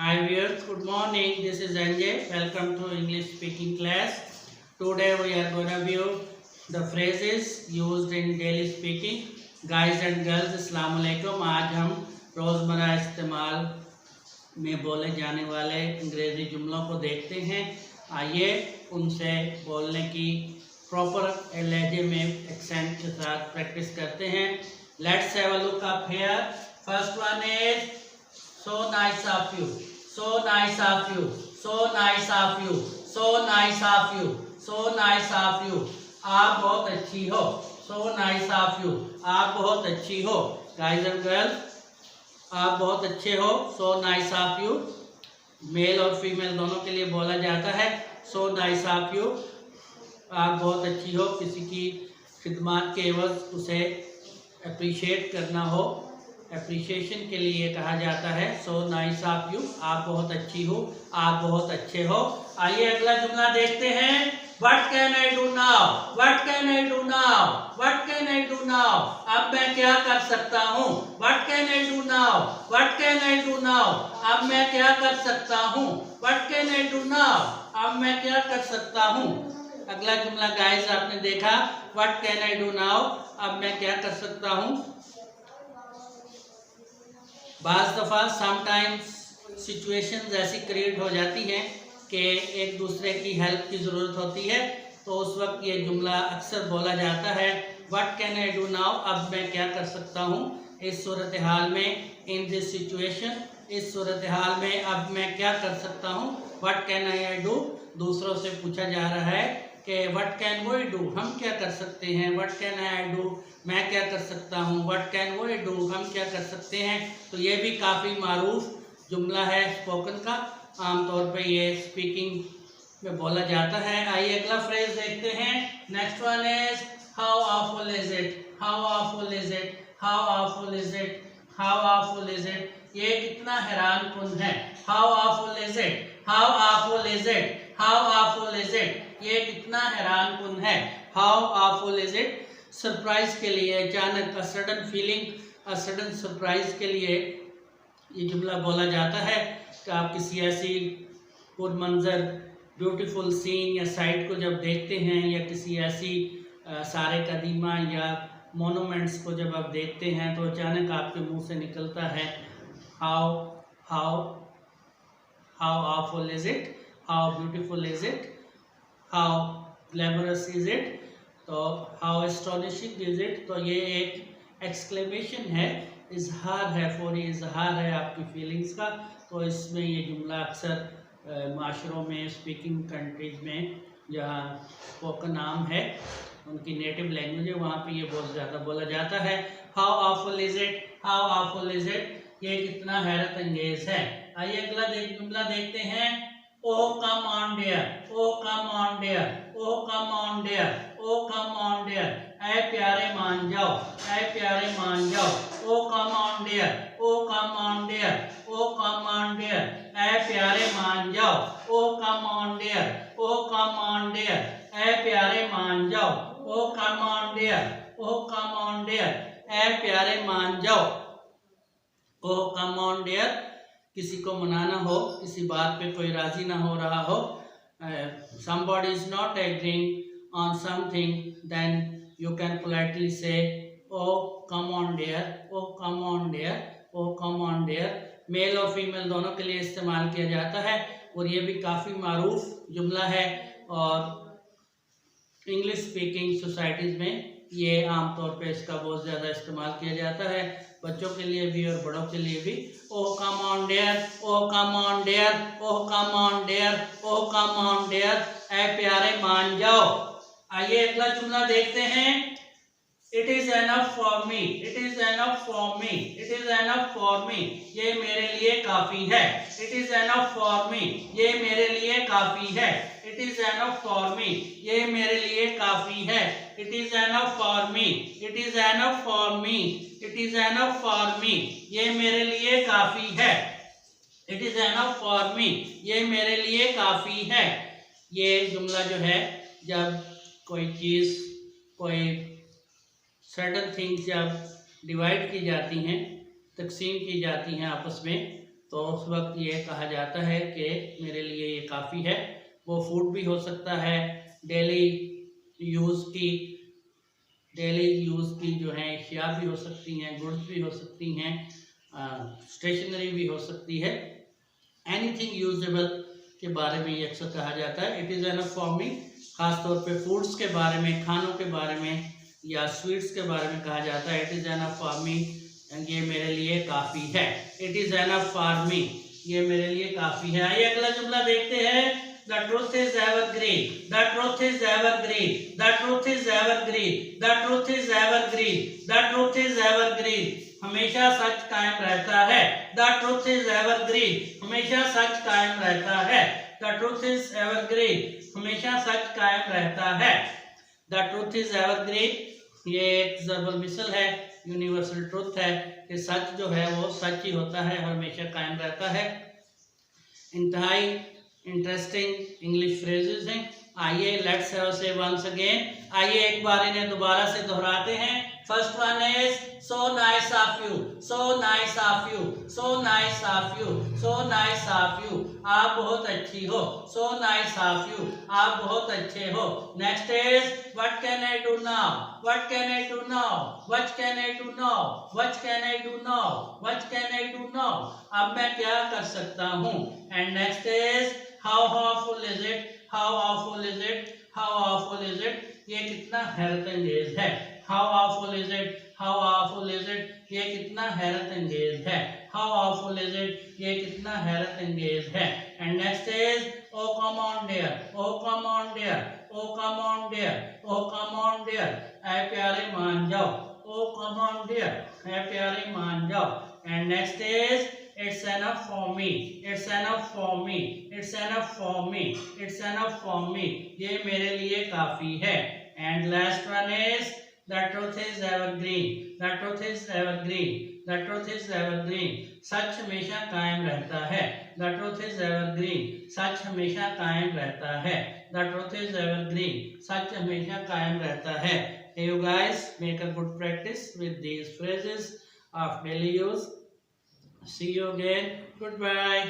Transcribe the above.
Hi viewers, good morning. This is Anjay. Welcome to English speaking class. Today we are going to view the phrases used in daily speaking. Guys and girls, अस्सलाम वालेकुम. आज हम रोज़मर्रा इस्तेमाल में बोले जाने वाले अंग्रेज़ी जुमलों को देखते हैं. आइए उनसे बोलने की प्रॉपर लहजे में एक्सेंट के साथ प्रैक्टिस करते हैं. Let's have a look up here. First one is so nice of you. So nice of you. So nice of you. So nice of you. So nice of you. आप बहुत अच्छी हो. So nice of you. आप बहुत अच्छी हो. Guys and girls, आप बहुत अच्छे हो. So nice of you. Male और फीमेल दोनों के लिए बोला जाता है. So nice of you. आप बहुत अच्छी हो. किसी की खिदमत के एवज उसे अप्रिशिएट करना हो, अप्रिशिएशन के लिए कहा जाता है सो नाइस ऑफ यू. आप बहुत अच्छी हो, आप बहुत अच्छे हो. आइए अगला जुमला देखते हैं. What can I do now. What can I do now. What can I do now. अब मैं क्या कर सकता हूँ. What can I do now. What can I do now. अब मैं क्या कर सकता हूँ. What can I do now. अब मैं क्या कर सकता हूँ. अगला जुमला गाइस आपने देखा. What can I do now. अब मैं क्या कर सकता हूँ. बाज़ दफ़ा समटाइम्स सिचुएशंस ऐसी क्रिएट हो जाती हैं कि एक दूसरे की हेल्प की ज़रूरत होती है, तो उस वक्त ये जुमला अक्सर बोला जाता है. What can I do now. अब मैं क्या कर सकता हूँ इस सूरत हाल में. In this situation. इस सूरत हाल में अब मैं क्या कर सकता हूँ. What can I do. दूसरों से पूछा जा रहा है कि व्हाट कैन वी डू. हम क्या कर सकते हैं. What can I do. मैं क्या कर सकता हूँ. What can we do. हम क्या कर सकते हैं. तो ये भी काफ़ी मारूफ जुमला है स्पोकन का. आमतौर पे ये स्पीकिंग में बोला जाता है. आइए अगला फ्रेज देखते हैं. Next one is how awful is it. How awful is it. How awful is it. How awful is it. ये कितना हैरान कुन है. How awful is it. How awful is it. How awful is it. ये कितना हैरान कुन है. How awful is it. Surprise के लिए, अचानक, a sudden feeling, a sudden surprise के लिए ये जुमला बोला जाता है कि आप किसी ऐसी पुरमंजर ब्यूटीफुल सीन या साइट को जब देखते हैं, या किसी ऐसी सारे कदीमा या मोनूमेंट्स को जब आप देखते हैं, तो अचानक आपके मुंह से निकलता है how how how awful is it. How beautiful is it. How glamorous is it. तो हाउ एस्टोनिशिंग इज इट. तो ये एक एक्सक्लेमेशन है, इजहार है, फौरी इजहार है आपकी फीलिंग्स का. तो इसमें ये जुमला अक्सर माशरों में, स्पीकिंग कंट्रीज में जहाँ स्पोकन आम है, उनकी नेटिव लैंग्वेज है, वहाँ पे ये बहुत ज़्यादा बोला जाता है. How awful is it. How awful is it. ये कितना हैरत अंगेज है. आइए अगला जुमला देखते हैं. Oh come on dare. Oh come on dare. Oh come on dare. Oh come on dare. ऐ प्यारे मान जाओ. ऐ प्यारे मान जाओ. Oh come on dare. Oh come on dare. Oh come on dare. ऐ प्यारे मान जाओ. Oh come on dare. Oh come on dare. ऐ प्यारे मान जाओ. Oh come on dare. Oh come on dare. ऐ प्यारे मान जाओ. Oh come on dear. किसी को मनाना हो, किसी बात पे कोई राजी ना हो रहा हो, somebody is not agreeing on something, then you can politely say oh come on dear. Oh come on dear. Oh come on dear. Male और फीमेल दोनों के लिए इस्तेमाल किया जाता है, और ये भी काफ़ी मारूफ जुमला है, और इंग्लिश स्पीकिंग सोसाइटीज़ में ये आमतौर पे इसका बहुत ज़्यादा इस्तेमाल किया जाता है, बच्चों के लिए भी और बड़ों के लिए भी. Oh come on dare. Oh come on dare. Oh come on dare. Oh come on dare. ऐ प्यारे मान जाओ. आइए अगला जुमला देखते हैं. It is enough for me. It is enough for me. It is enough for me. ये मेरे लिए काफी है. It is enough for me. ये मेरे लिए काफी है. It is enough for me. ये मेरे लिए काफी है. It is enough for me. It is enough for me. It is enough for me. ये मेरे लिए काफी है. It is enough for me. ये मेरे लिए काफी है. ये जुमला जो है, जब कोई चीज़, कोई सर्टन थिंग्स जब डिवाइड की जाती हैं, तकसीम की जाती हैं आपस में, तो उस वक्त ये कहा जाता है कि मेरे लिए ये काफ़ी है। वो फूड भी हो सकता है, डेली यूज़ की जो है अशिया भी हो सकती हैं, गुड्स भी हो सकती हैं, स्टेशनरी भी हो सकती है। एनीथिंग यूजेबल के बारे में ये अक्सर कहा जाता है इट इज़ एनफ फॉर मी। ख़ासतौर पे फूड्स के बारे में, खानों के बारे में या स्वीट्स के बारे में कहा जाता है it is enough for me, ये मेरे लिए काफ़ी है। It is enough for me, ये मेरे लिए काफ़ी है। आइए अगला जुमला देखते हैं। The truth is evergreen. The truth is evergreen. The truth is evergreen. The truth is evergreen. The truth is evergreen. हमेशा सच कायम रहता है। The truth is evergreen. हमेशा सच कायम रहता है। The truth is evergreen. हमेशा सच कायम रहता है। The truth is evergreen. ये एक ज़र्बल मिसल है, यूनिवर्सल ट्रुथ है कि सच जो है वो सच ही होता है, हमेशा कायम रहता है। इंतहाई इंटरेस्टिंग इंग्लिश फ्रेजेस हैं। आइए लेट्स हैव से वंस अगेन, आइए एक बार इन्हें दोबारा से दोहराते हैं। First one is so nice of you, so nice of you, so nice of you, so nice of you, आप बहुत अच्छी हो। सो नाइस ऑफ यू, आप बहुत अच्छे हो। Next is what can I do now, what can I do now, what can I do now, what can I do now, what can I do now, अब मैं क्या कर सकता हूँ। And next is how awful is it, how awful is it, how awful is it, ये कितना हैरत अंगेज है। how awful is it, how awful is it, ये कितना हैरत अंगेज है। how awful is it, ये कितना हैरत अंगेज है। and next is oh come on dear, oh come on dear, oh come on dear, oh come on dear, ऐ प्यारे मान जाओ। oh come on dear, ऐ प्यारे मान जाओ। and next is it's enough for me, it's enough for me, it's enough for me, it's enough for me, ये मेरे लिए काफी है। and last one is the truth is evergreen, the truth is evergreen, the truth is evergreen, सच हमेशा कायम रहता है। the truth is evergreen, सच हमेशा कायम रहता है। the truth is evergreen, सच हमेशा कायम रहता है। Hey you guys, make a good practice with these phrases of daily use. See you again. Goodbye.